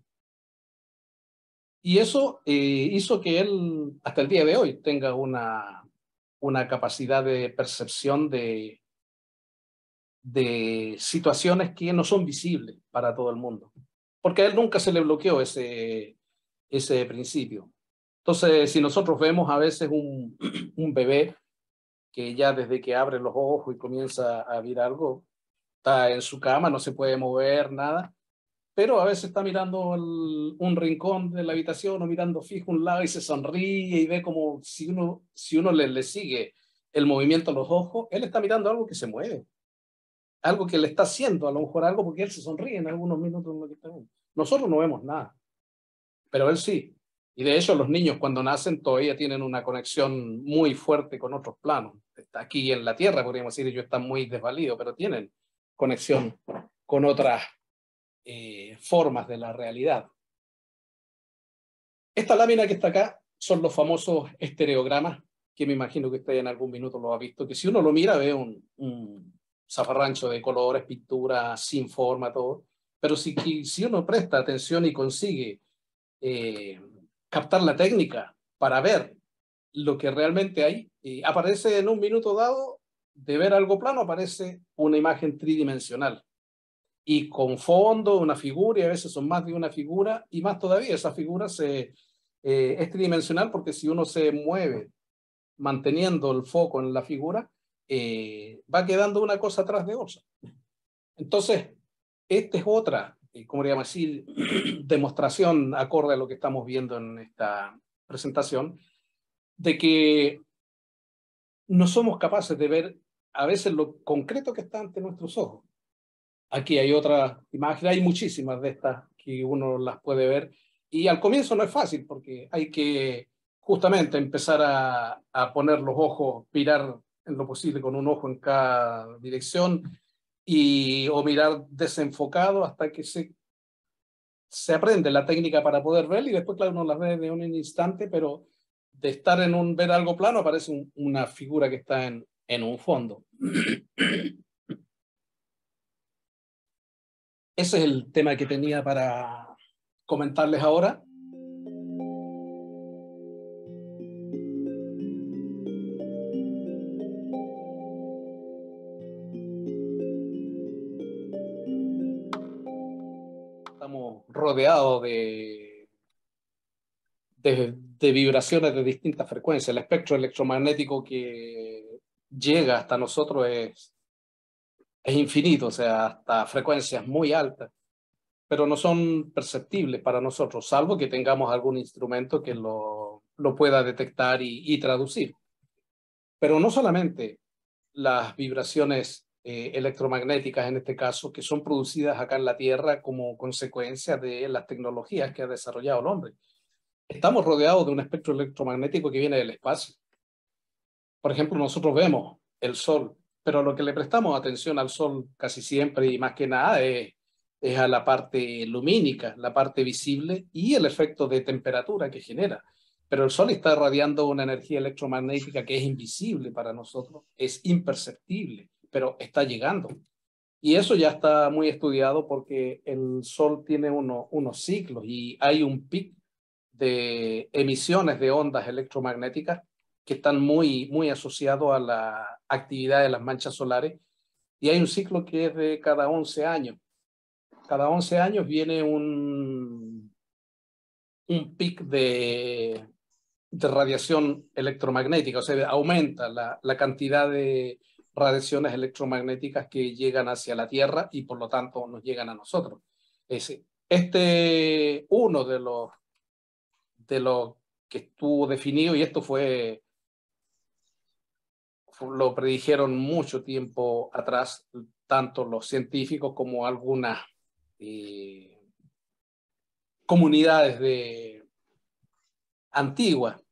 Y eso hizo que él, hasta el día de hoy, tenga una capacidad de percepción de situaciones que no son visibles para todo el mundo. Porque a él nunca se le bloqueó ese principio. Entonces, si nosotros vemos a veces un bebé que ya desde que abre los ojos y comienza a ver algo, está en su cama, no se puede mover, nada, pero a veces está mirando un rincón de la habitación o mirando fijo un lado y se sonríe y ve como si uno le sigue el movimiento a los ojos, él está mirando algo que se mueve, algo que le está haciendo, a lo mejor algo porque él se sonríe en algunos minutos en lo que está viendo. Nosotros no vemos nada, pero él sí. Y de hecho los niños cuando nacen todavía tienen una conexión muy fuerte con otros planos. Aquí en la Tierra, podríamos decir, ellos están muy desvalidos, pero tienen conexión con otras formas de la realidad. Esta lámina que está acá son los famosos estereogramas, que me imagino que usted en algún minuto lo ha visto, que si uno lo mira ve un zafarrancho de colores, pintura, sin forma, todo. Pero si uno presta atención y consigue captar la técnica para ver lo que realmente hay, aparece en un minuto dado, de ver algo plano, aparece una imagen tridimensional. Y con fondo, una figura, y a veces son más de una figura, y más todavía, esa figura es tridimensional porque si uno se mueve manteniendo el foco en la figura, va quedando una cosa atrás de otra. Entonces, esta es otra, ¿cómo le llamo así? Demostración acorde a lo que estamos viendo en esta presentación, de que no somos capaces de ver a veces lo concreto que está ante nuestros ojos. Aquí hay otra imagen, hay muchísimas de estas que uno las puede ver. Y al comienzo no es fácil porque hay que justamente empezar a poner los ojos, mirar en lo posible con un ojo en cada dirección o mirar desenfocado hasta que se aprende la técnica para poder ver y después, claro, uno las ve de un instante, pero de estar ver algo plano aparece una figura que está en un fondo. Ese es el tema que tenía para comentarles ahora. Estamos rodeados de vibraciones de distintas frecuencias. El espectro electromagnético que llega hasta nosotros es infinito, o sea, hasta frecuencias muy altas, pero no son perceptibles para nosotros, salvo que tengamos algún instrumento que lo pueda detectar y traducir. Pero no solamente las vibraciones electromagnéticas, en este caso, que son producidas acá en la Tierra como consecuencia de las tecnologías que ha desarrollado el hombre. Estamos rodeados de un espectro electromagnético que viene del espacio. Por ejemplo, nosotros vemos el Sol pero lo que le prestamos atención al sol casi siempre y más que nada es a la parte lumínica, la parte visible y el efecto de temperatura que genera. Pero el sol está irradiando una energía electromagnética que es invisible para nosotros, es imperceptible, pero está llegando. Y eso ya está muy estudiado porque el sol tiene unos ciclos y hay un pic de emisiones de ondas electromagnéticas que están muy asociados a la actividad de las manchas solares. Y hay un ciclo que es de cada 11 años. Cada 11 años viene un pic de radiación electromagnética, o sea, aumenta la cantidad de radiaciones electromagnéticas que llegan hacia la Tierra y por lo tanto nos llegan a nosotros. Uno de los que estuvo definido, y esto lo predijeron mucho tiempo atrás, tanto los científicos como algunas comunidades antiguas,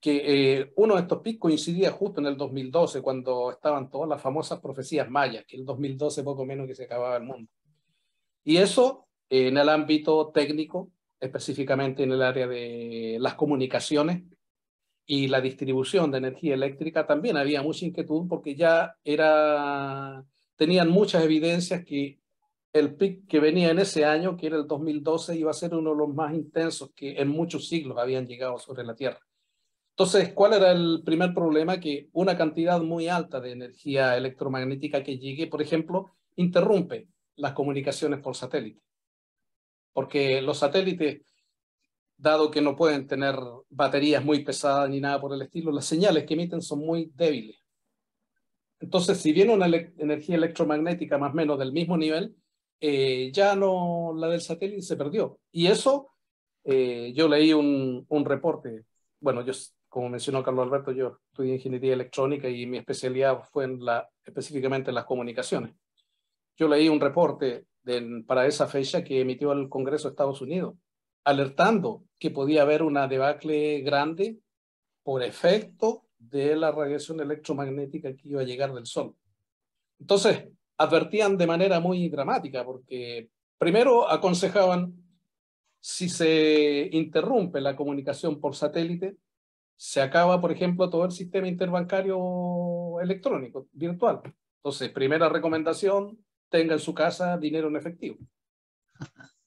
que uno de estos picos coincidía justo en el 2012, cuando estaban todas las famosas profecías mayas, que el 2012 poco menos que se acababa el mundo. Y eso en el ámbito técnico, específicamente en el área de las comunicaciones y la distribución de energía eléctrica, también había mucha inquietud porque tenían muchas evidencias que el pic que venía en ese año, que era el 2012, iba a ser uno de los más intensos que en muchos siglos habían llegado sobre la Tierra. Entonces, ¿cuál era el primer problema? Que una cantidad muy alta de energía electromagnética que llegue, por ejemplo, interrumpe las comunicaciones por satélite. Porque los satélites, dado que no pueden tener baterías muy pesadas ni nada por el estilo, las señales que emiten son muy débiles. Entonces, si viene una energía electromagnética más o menos del mismo nivel, ya no, la del satélite se perdió. Y eso, yo leí un reporte, bueno, como mencionó Carlos Alberto, yo estudié ingeniería electrónica y mi especialidad fue específicamente en las comunicaciones. Yo leí un reporte para esa fecha que emitió el Congreso de Estados Unidos, alertando que podía haber una debacle grande por efecto de la radiación electromagnética que iba a llegar del Sol. Entonces, advertían de manera muy dramática, porque primero aconsejaban, si se interrumpe la comunicación por satélite, se acaba, por ejemplo, todo el sistema interbancario electrónico, virtual. Entonces, primera recomendación, tenga en su casa dinero en efectivo.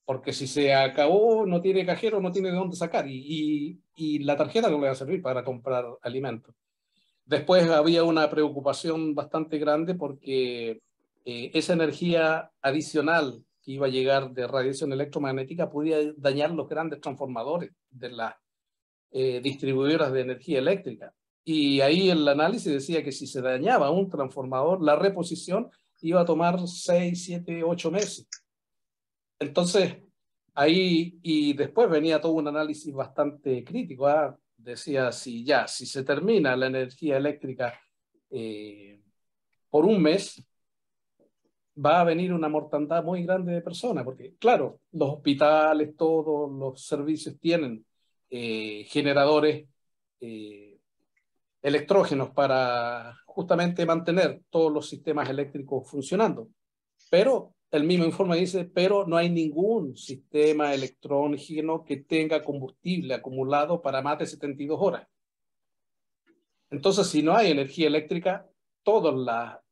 Porque si se acabó, no tiene cajero, no tiene de dónde sacar y la tarjeta no le va a servir para comprar alimentos. Después había una preocupación bastante grande porque esa energía adicional que iba a llegar de radiación electromagnética podía dañar los grandes transformadores de las distribuidoras de energía eléctrica. Y ahí el análisis decía que si se dañaba un transformador, la reposición iba a tomar 6, 7, 8 meses. Entonces, ahí, y después venía todo un análisis bastante crítico. Decía, si se termina la energía eléctrica por un mes, va a venir una mortandad muy grande de personas, porque claro, los hospitales, todos los servicios tienen generadores electrógenos para justamente mantener todos los sistemas eléctricos funcionando. Pero el mismo informe dice, pero no hay ningún sistema electrógeno que tenga combustible acumulado para más de 72 horas. Entonces, si no hay energía eléctrica, todos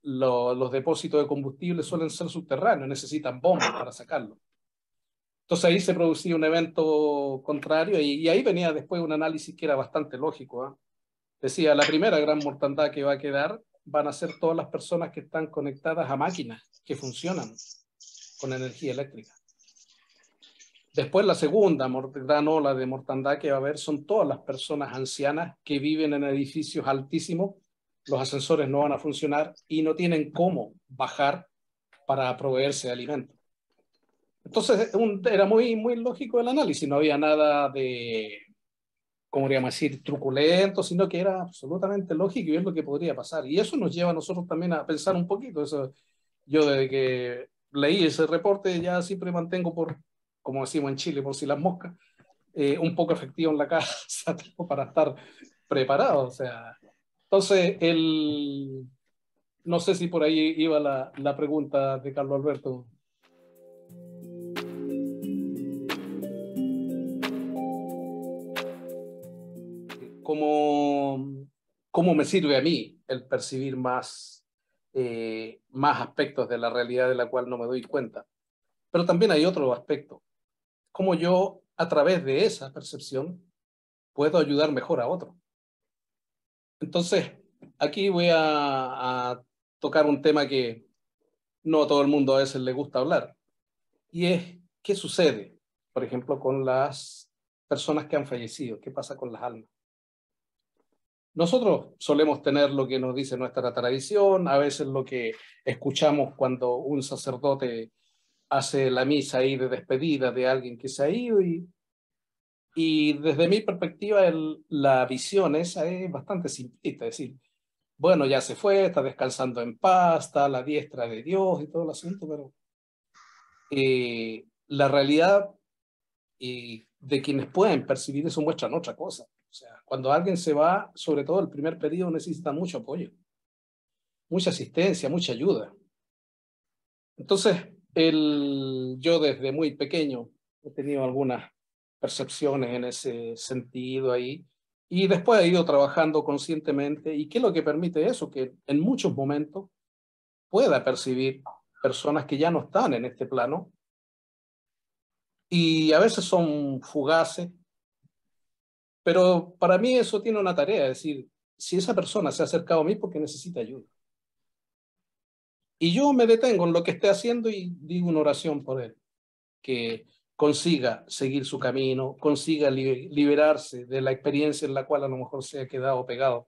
los depósitos de combustible suelen ser subterráneos, necesitan bombas para sacarlo. Entonces ahí se producía un evento contrario y ahí venía después un análisis que era bastante lógico. ¿Eh? Decía, la primera gran mortandad que va a quedar van a ser todas las personas que están conectadas a máquinas que funcionan con energía eléctrica. Después la segunda gran ola de mortandad que va a haber son todas las personas ancianas que viven en edificios altísimos, los ascensores no van a funcionar y no tienen cómo bajar para proveerse de alimentos. Entonces era muy lógico el análisis, no había nada de, ¿cómo podríamos decir?, truculento, sino que era absolutamente lógico y es lo que podría pasar. Y eso nos lleva a nosotros también a pensar un poquito. Eso, yo desde que leí ese reporte ya siempre mantengo como decimos en Chile, por si las moscas, un poco efectivo en la casa para estar preparado. O sea, entonces No sé si por ahí iba la pregunta de Carlos Alberto. ¿Cómo me sirve a mí el percibir más aspectos de la realidad de la cual no me doy cuenta? Pero también hay otro aspecto. Cómo yo, a través de esa percepción, puedo ayudar mejor a otro. Entonces, aquí voy a tocar un tema que no a todo el mundo a veces le gusta hablar, y es qué sucede, por ejemplo, con las personas que han fallecido, qué pasa con las almas. Nosotros solemos tener lo que nos dice nuestra tradición, a veces lo que escuchamos cuando un sacerdote hace la misa ahí de despedida de alguien que se ha ido, y desde mi perspectiva la visión esa es bastante simplista, es decir, bueno, ya se fue, está descansando en paz, está a la diestra de Dios y todo el asunto, pero la realidad de quienes pueden percibir eso muestran otra cosa. O sea, cuando alguien se va, sobre todo el primer periodo, necesita mucho apoyo, mucha asistencia, mucha ayuda. Entonces, yo desde muy pequeño he tenido algunas percepciones en ese sentido ahí, y después he ido trabajando conscientemente. ¿Y qué es lo que permite eso? Que en muchos momentos pueda percibir personas que ya no están en este plano, y a veces son fugaces, pero para mí eso tiene una tarea, es decir, si esa persona se ha acercado a mí porque necesita ayuda, y yo me detengo en lo que esté haciendo y digo una oración por él, que consiga seguir su camino, consiga liberarse de la experiencia en la cual a lo mejor se ha quedado pegado.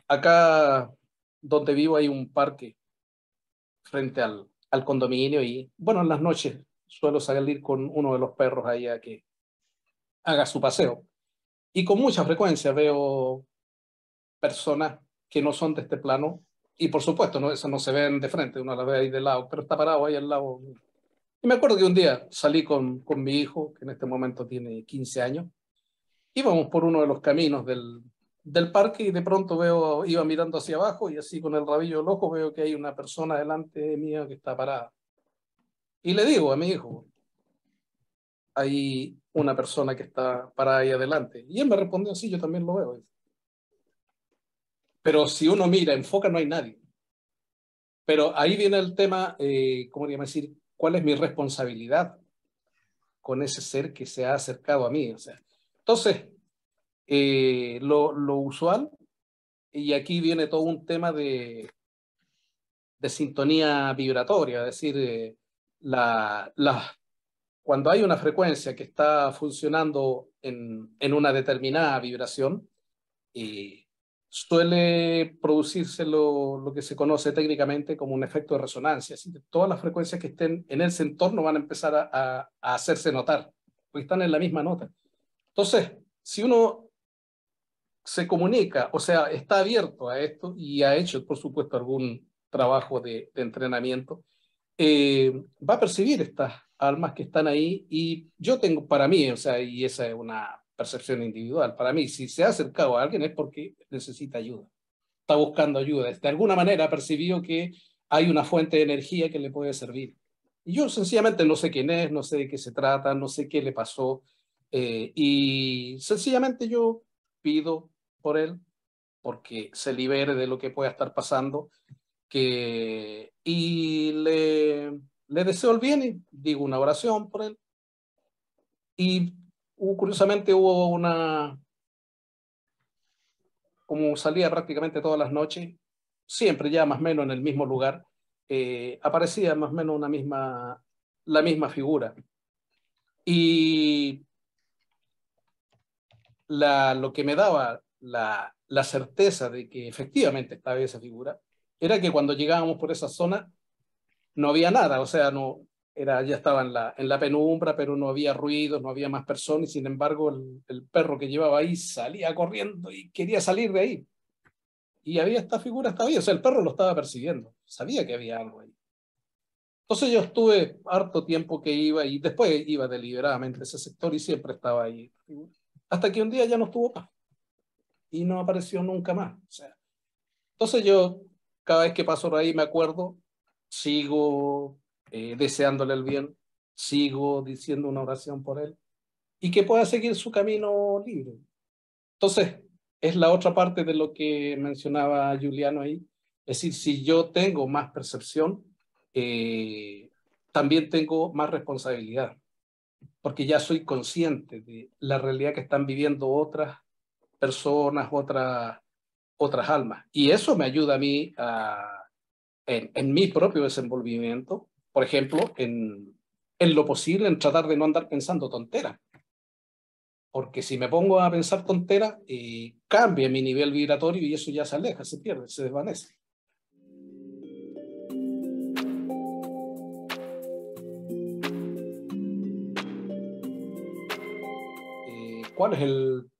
Acá donde vivo hay un parque frente al condominio, y bueno, en las noches suelo salir con uno de los perros ahí a que haga su paseo. Y con mucha frecuencia veo personas que no son de este plano, y por supuesto, no, eso no se ven de frente, uno la ve ahí de lado, pero está parado ahí al lado. Y me acuerdo que un día salí con mi hijo, que en este momento tiene 15 años, íbamos por uno de los caminos del parque, y de pronto iba mirando hacia abajo, y así con el rabillo del ojo veo que hay una persona delante mía que está parada. Y le digo a mi hijo, hay una persona que está parada ahí adelante. Y él me respondió, sí, yo también lo veo. Pero si uno mira, enfoca, no hay nadie. Pero ahí viene el tema, ¿cómo diría decir? ¿Cuál es mi responsabilidad con ese ser que se ha acercado a mí? O sea, entonces, lo usual, y aquí viene todo un tema de sintonía vibratoria, es decir, cuando hay una frecuencia que está funcionando en una determinada vibración, suele producirse lo que se conoce técnicamente como un efecto de resonancia. Así que todas las frecuencias que estén en ese entorno van a empezar a hacerse notar, porque están en la misma nota. Entonces, si uno se comunica, o sea, está abierto a esto y ha hecho, por supuesto, algún trabajo de entrenamiento, va a percibir estas almas que están ahí. Y yo tengo para mí, o sea, y esa es una percepción individual, para mí, si se ha acercado a alguien es porque necesita ayuda, está buscando ayuda, de alguna manera ha percibido que hay una fuente de energía que le puede servir. Y yo sencillamente no sé quién es, no sé de qué se trata, no sé qué le pasó, y sencillamente yo pido por él, porque se libere de lo que pueda estar pasando, y le deseo el bien y digo una oración por él. Y curiosamente hubo como salía prácticamente todas las noches, siempre ya más o menos en el mismo lugar, aparecía más o menos la misma figura. Y lo que me daba la certeza de que efectivamente estaba esa figura era que cuando llegábamos por esa zona no había nada, o sea, ya estaba en la penumbra, pero no había ruidos, no había más personas, y sin embargo el perro que llevaba ahí salía corriendo y quería salir de ahí. Y había esta figura, estaba ahí, o sea, el perro lo estaba persiguiendo, sabía que había algo ahí. Entonces yo estuve harto tiempo que iba, y después iba deliberadamente a ese sector y siempre estaba ahí. Hasta que un día ya no estuvo más y no apareció nunca más. O sea, Entonces yo, cada vez que paso por ahí me acuerdo, sigo deseándole el bien, sigo diciendo una oración por él y que pueda seguir su camino libre. Entonces, es la otra parte de lo que mencionaba Juliano ahí. Es decir, si yo tengo más percepción, eh, también tengo más responsabilidad, porque ya soy consciente de la realidad que están viviendo otras personas, otras almas. Y eso me ayuda a mí en mi propio desenvolvimiento, por ejemplo, en lo posible, en tratar de no andar pensando tonteras. Porque si me pongo a pensar tonteras, cambia mi nivel vibratorio y eso ya se aleja, se pierde, se desvanece. ¿Cuál es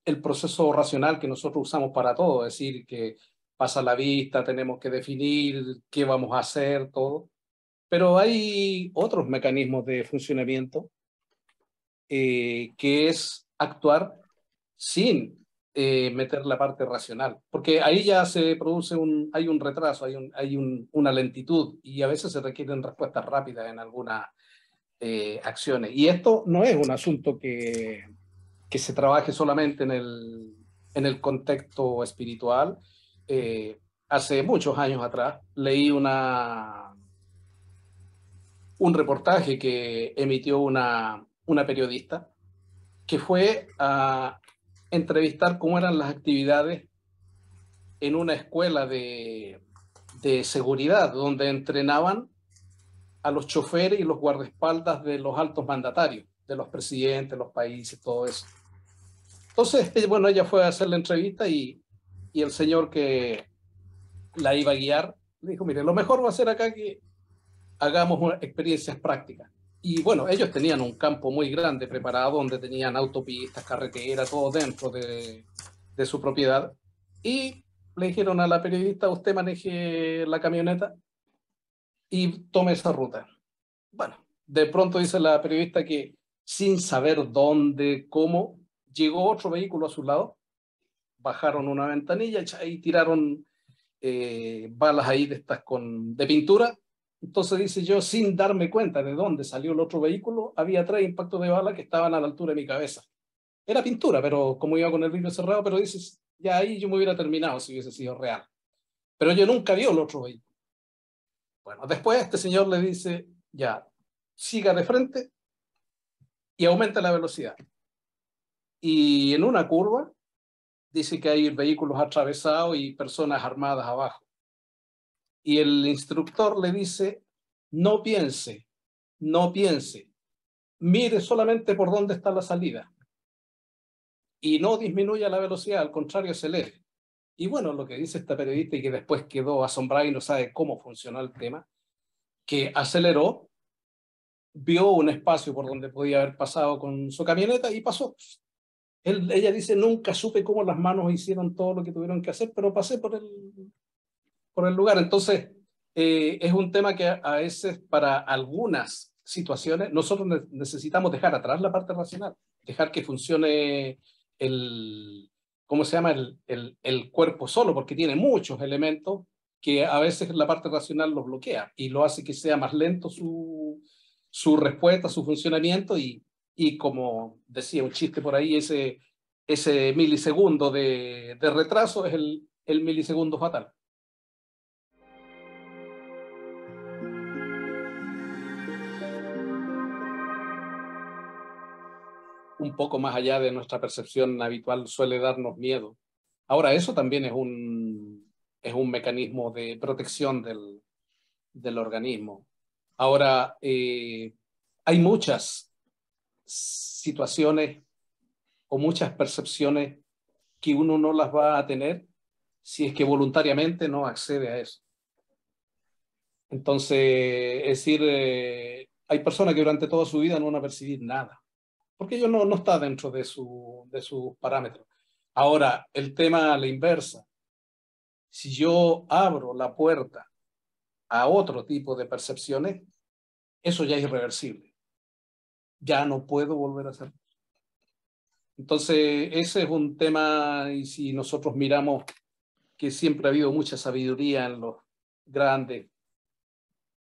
el proceso racional que nosotros usamos para todo? Es decir, que pasa la vista, tenemos que definir qué vamos a hacer, todo. Pero hay otros mecanismos de funcionamiento que es actuar sin meter la parte racional, porque ahí ya se produce hay un retraso, una lentitud y a veces se requieren respuestas rápidas en algunas acciones. Y esto no es un asunto que se trabaje solamente en el contexto espiritual. Hace muchos años atrás leí un reportaje que emitió una periodista que fue a entrevistar cómo eran las actividades en una escuela de seguridad, donde entrenaban a los choferes y los guardaespaldas de los altos mandatarios, de los presidentes, los países, todo eso. Entonces, bueno, ella fue a hacer la entrevista y el señor que la iba a guiar le dijo, mire, lo mejor va a ser acá que hagamos experiencias prácticas. Y bueno, ellos tenían un campo muy grande preparado donde tenían autopistas, carreteras, todo dentro de su propiedad. Y le dijeron a la periodista, usted maneje la camioneta y tome esa ruta. Bueno, de pronto dice la periodista que sin saber dónde, cómo, llegó otro vehículo a su lado, bajaron una ventanilla y tiraron balas ahí de estas de pintura. Entonces dice yo, sin darme cuenta de dónde salió el otro vehículo, había 3 impactos de bala que estaban a la altura de mi cabeza. Era pintura, pero como iba con el vidrio cerrado, pero dices, ya ahí yo me hubiera terminado si hubiese sido real. Pero yo nunca vi el otro vehículo. Bueno, después este señor le dice, ya, siga de frente y aumenta la velocidad. Y en una curva dice que hay vehículos atravesados y personas armadas abajo. Y el instructor le dice, no piense, no piense, mire solamente por dónde está la salida y no disminuya la velocidad, al contrario, acelere. Y bueno, lo que dice esta periodista y que después quedó asombrada y no sabe cómo funcionó el tema, que aceleró, vio un espacio por donde podía haber pasado con su camioneta y pasó. Ella dice, nunca supe cómo las manos hicieron todo lo que tuvieron que hacer, pero pasé por el lugar. Entonces, es un tema que a veces para algunas situaciones nosotros necesitamos dejar atrás la parte racional, dejar que funcione ¿cómo se llama? El cuerpo solo, porque tiene muchos elementos que a veces la parte racional los bloquea y lo hace que sea más lento su respuesta, su funcionamiento y como decía un chiste por ahí, ese milisegundo de retraso es el milisegundo fatal. Un poco más allá de nuestra percepción habitual suele darnos miedo. Ahora, eso también es un mecanismo de protección del organismo. Ahora, hay muchas situaciones o muchas percepciones que uno no las va a tener si es que voluntariamente no accede a eso. Entonces, es decir, hay personas que durante toda su vida no van a percibir nada, porque ello no está dentro de sus parámetros. Ahora, el tema a la inversa, si yo abro la puerta a otro tipo de percepciones, eso ya es irreversible. Ya no puedo volver a hacerlo. Entonces, ese es un tema, y si nosotros miramos que siempre ha habido mucha sabiduría en los grandes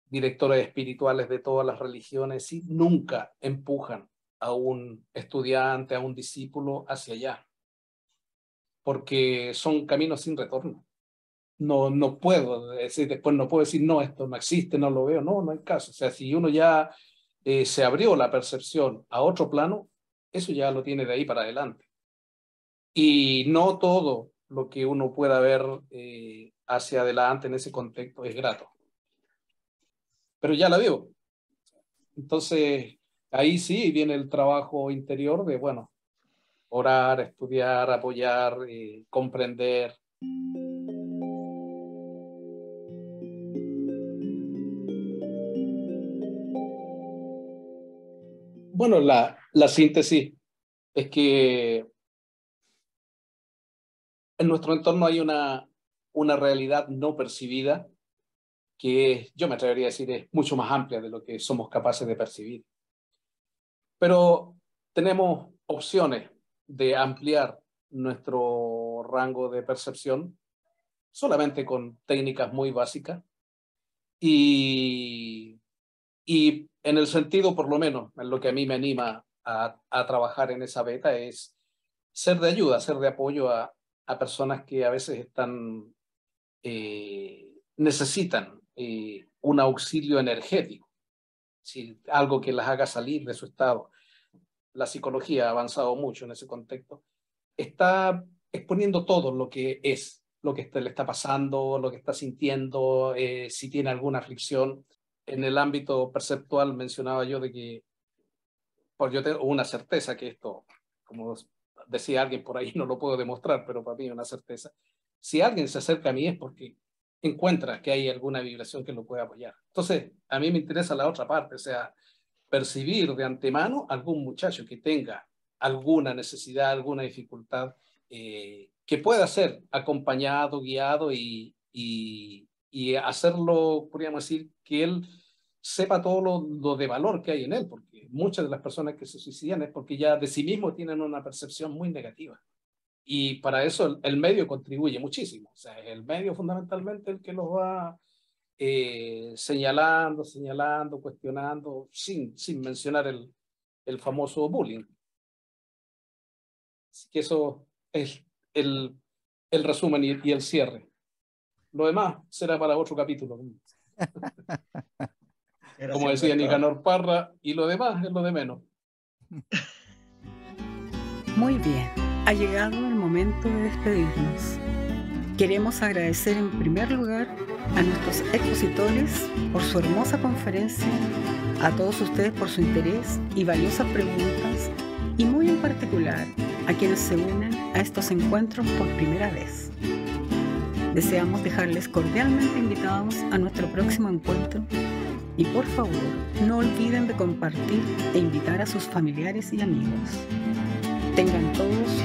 directores espirituales de todas las religiones y nunca empujan a un estudiante, a un discípulo hacia allá, porque son caminos sin retorno. No puedo decir, después no puedo decir, no, esto no existe, no lo veo, no hay caso. O sea, si uno ya se abrió la percepción a otro plano, eso ya lo tiene de ahí para adelante. Y no todo lo que uno pueda ver hacia adelante en ese contexto es grato. Pero ya la vio. Entonces, ahí sí viene el trabajo interior de, bueno, orar, estudiar, apoyar, comprender. Bueno, la síntesis es que en nuestro entorno hay una realidad no percibida que yo me atrevería a decir es mucho más amplia de lo que somos capaces de percibir. Pero tenemos opciones de ampliar nuestro rango de percepción solamente con técnicas muy básicas y en el sentido, por lo menos, en lo que a mí me anima a trabajar en esa beta es ser de ayuda, ser de apoyo a personas que a veces están, necesitan un auxilio energético, ¿sí? Algo que las haga salir de su estado. La psicología ha avanzado mucho en ese contexto. Está exponiendo todo lo que es, lo que le está pasando, lo que está sintiendo, si tiene alguna aflicción. En el ámbito perceptual mencionaba yo de que, pues yo tengo una certeza que esto, como decía alguien por ahí, no lo puedo demostrar, pero para mí es una certeza. Si alguien se acerca a mí es porque encuentra que hay alguna vibración que lo puede apoyar. Entonces, a mí me interesa la otra parte, o sea, percibir de antemano algún muchacho que tenga alguna necesidad, alguna dificultad, que pueda ser acompañado, guiado y hacerlo, podríamos decir, que él sepa todo lo de valor que hay en él, porque muchas de las personas que se suicidan es porque ya de sí mismos tienen una percepción muy negativa. Y para eso el medio contribuye muchísimo. O sea, es el medio fundamentalmente el que los va señalando, cuestionando, sin mencionar el famoso bullying. Así que eso es el resumen y el cierre. Lo demás será para otro capítulo. Como decía Nicanor Parra, y lo demás es lo de menos.
Muy bien, ha llegado el momento de despedirnos. Queremos agradecer en primer lugar a nuestros expositores por su hermosa conferencia, a todos ustedes por su interés y valiosas preguntas, y muy en particular a quienes se unen a estos encuentros por primera vez. Deseamos dejarles cordialmente invitados a nuestro próximo encuentro y por favor no olviden de compartir e invitar a sus familiares y amigos. Tengan todos